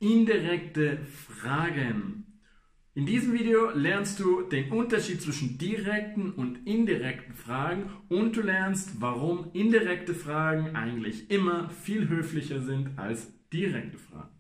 Indirekte Fragen. In diesem Video lernst du den Unterschied zwischen direkten und indirekten Fragen und du lernst, warum indirekte Fragen eigentlich immer viel höflicher sind als direkte Fragen.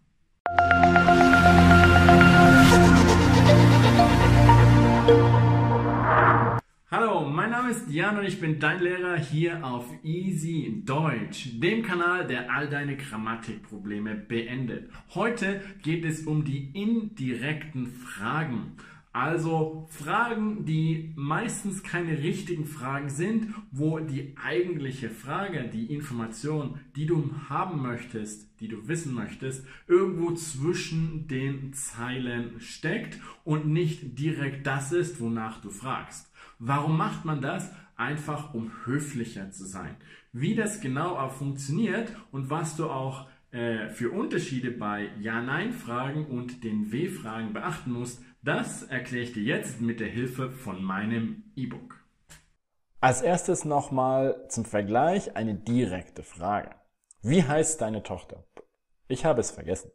Hallo, mein Name ist Jan und ich bin dein Lehrer hier auf Easy Deutsch, dem Kanal, der all deine Grammatikprobleme beendet. Heute geht es um die indirekten Fragen. Also Fragen, die meistens keine richtigen Fragen sind, wo die eigentliche Frage, die Information, die du haben möchtest, die du wissen möchtest, irgendwo zwischen den Zeilen steckt und nicht direkt das ist, wonach du fragst. Warum macht man das? Einfach um höflicher zu sein. Wie das genau auch funktioniert und was du auch für Unterschiede bei Ja-Nein-Fragen und den W-Fragen beachten musst, das erkläre ich dir jetzt mit der Hilfe von meinem E-Book. Als erstes nochmal zum Vergleich eine direkte Frage. Wie heißt deine Tochter? Ich habe es vergessen.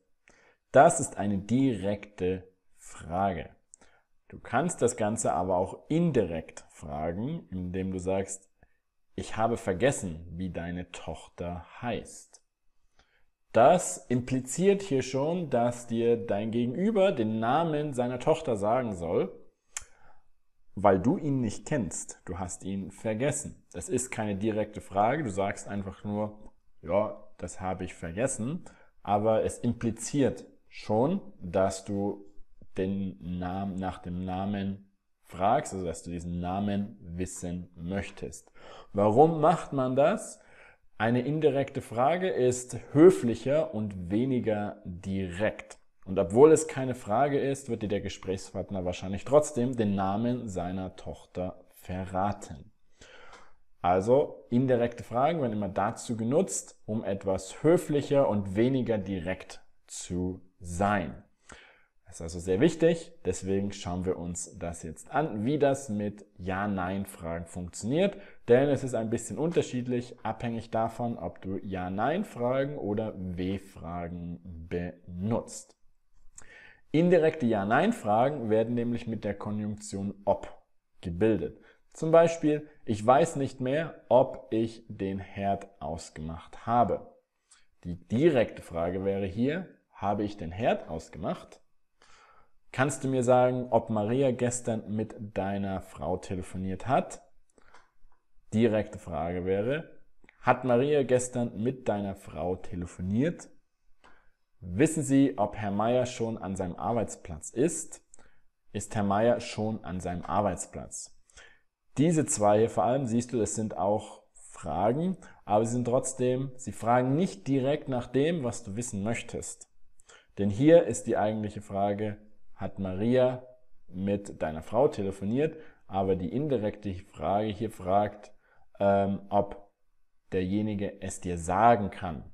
Das ist eine direkte Frage. Du kannst das Ganze aber auch indirekt fragen, indem du sagst, ich habe vergessen, wie deine Tochter heißt. Das impliziert hier schon, dass dir dein Gegenüber den Namen seiner Tochter sagen soll, weil du ihn nicht kennst. Du hast ihn vergessen. Das ist keine direkte Frage. Du sagst einfach nur, ja, das habe ich vergessen. Aber es impliziert schon, dass du den Namen nach dem Namen fragst, also dass du diesen Namen wissen möchtest. Warum macht man das? Eine indirekte Frage ist höflicher und weniger direkt. Und obwohl es keine Frage ist, wird dir der Gesprächspartner wahrscheinlich trotzdem den Namen seiner Tochter verraten. Also indirekte Fragen werden immer dazu genutzt, um etwas höflicher und weniger direkt zu sein. Das ist also sehr wichtig, deswegen schauen wir uns das jetzt an, wie das mit Ja-Nein-Fragen funktioniert, denn es ist ein bisschen unterschiedlich, abhängig davon, ob du Ja-Nein-Fragen oder W-Fragen benutzt. Indirekte Ja-Nein-Fragen werden nämlich mit der Konjunktion ob gebildet. Zum Beispiel, ich weiß nicht mehr, ob ich den Herd ausgemacht habe. Die direkte Frage wäre hier, habe ich den Herd ausgemacht? Kannst du mir sagen, ob Maria gestern mit deiner Frau telefoniert hat? Direkte Frage wäre, hat Maria gestern mit deiner Frau telefoniert? Wissen Sie, ob Herr Meier schon an seinem Arbeitsplatz ist? Ist Herr Meier schon an seinem Arbeitsplatz? Diese zwei hier vor allem, siehst du, das sind auch Fragen, aber sie fragen nicht direkt nach dem, was du wissen möchtest. Denn hier ist die eigentliche Frage, hat Maria mit deiner Frau telefoniert, aber die indirekte Frage hier fragt, ob derjenige es dir sagen kann.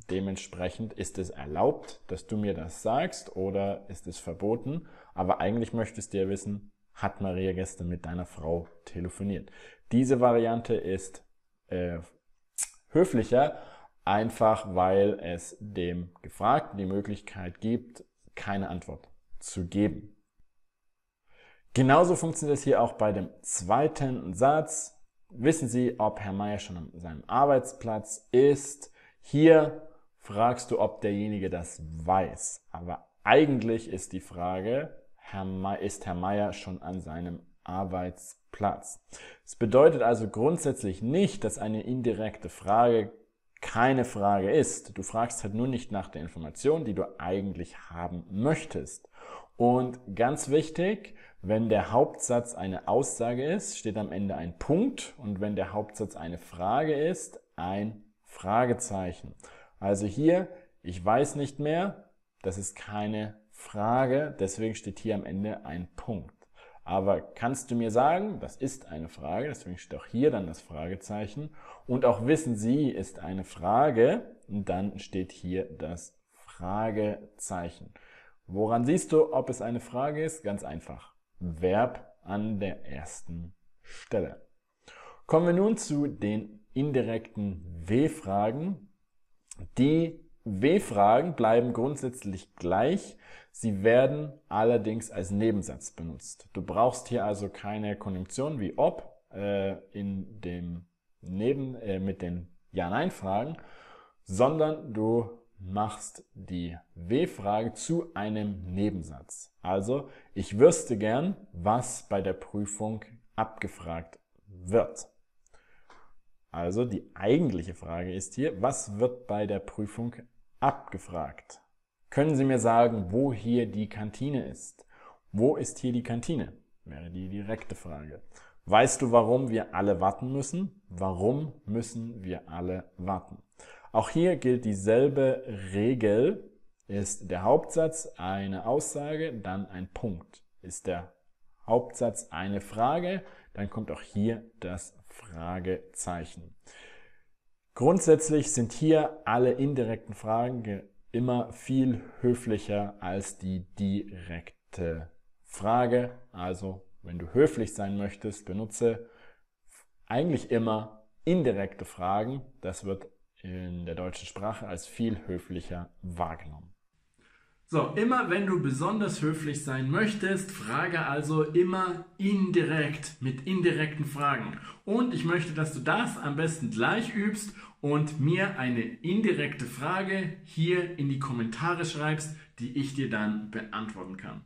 Dementsprechend ist es erlaubt, dass du mir das sagst oder ist es verboten, aber eigentlich möchtest du ja wissen, hat Maria gestern mit deiner Frau telefoniert. Diese Variante ist höflicher, einfach weil es dem Gefragten die Möglichkeit gibt, keine Antwort zu geben. Genauso funktioniert es hier auch bei dem zweiten Satz. Wissen Sie, ob Herr Meier schon an seinem Arbeitsplatz ist? Hier fragst du, ob derjenige das weiß. Aber eigentlich ist die Frage, ist Herr Meier schon an seinem Arbeitsplatz? Es bedeutet also grundsätzlich nicht, dass eine indirekte Frage keine Frage ist. Du fragst halt nur nicht nach der Information, die du eigentlich haben möchtest. Und ganz wichtig, wenn der Hauptsatz eine Aussage ist, steht am Ende ein Punkt und wenn der Hauptsatz eine Frage ist, ein Fragezeichen. Also hier, ich weiß nicht mehr, das ist keine Frage, deswegen steht hier am Ende ein Punkt. Aber kannst du mir sagen, das ist eine Frage, deswegen steht auch hier dann das Fragezeichen. Und auch wissen Sie ist eine Frage und dann steht hier das Fragezeichen. Woran siehst du, ob es eine Frage ist? Ganz einfach. Verb an der ersten Stelle. Kommen wir nun zu den indirekten W-Fragen. Die W-Fragen bleiben grundsätzlich gleich. Sie werden allerdings als Nebensatz benutzt. Du brauchst hier also keine Konjunktion wie ob mit den Ja-Nein-Fragen, sondern du machst die W-Frage zu einem Nebensatz. Also, ich wüsste gern, was bei der Prüfung abgefragt wird. Also, die eigentliche Frage ist hier, was wird bei der Prüfung abgefragt? Können Sie mir sagen, wo hier die Kantine ist? Wo ist hier die Kantine? Wäre die direkte Frage. Weißt du, warum wir alle warten müssen? Warum müssen wir alle warten? Auch hier gilt dieselbe Regel. Ist der Hauptsatz eine Aussage, dann ein Punkt. Ist der Hauptsatz eine Frage, dann kommt auch hier das Fragezeichen. Grundsätzlich sind hier alle indirekten Fragen immer viel höflicher als die direkte Frage. Also, wenn du höflich sein möchtest, benutze eigentlich immer indirekte Fragen. Das wird in der deutschen Sprache als viel höflicher wahrgenommen. So, immer wenn du besonders höflich sein möchtest, frage also immer indirekt mit indirekten Fragen. Und ich möchte, dass du das am besten gleich übst und mir eine indirekte Frage hier in die Kommentare schreibst, die ich dir dann beantworten kann.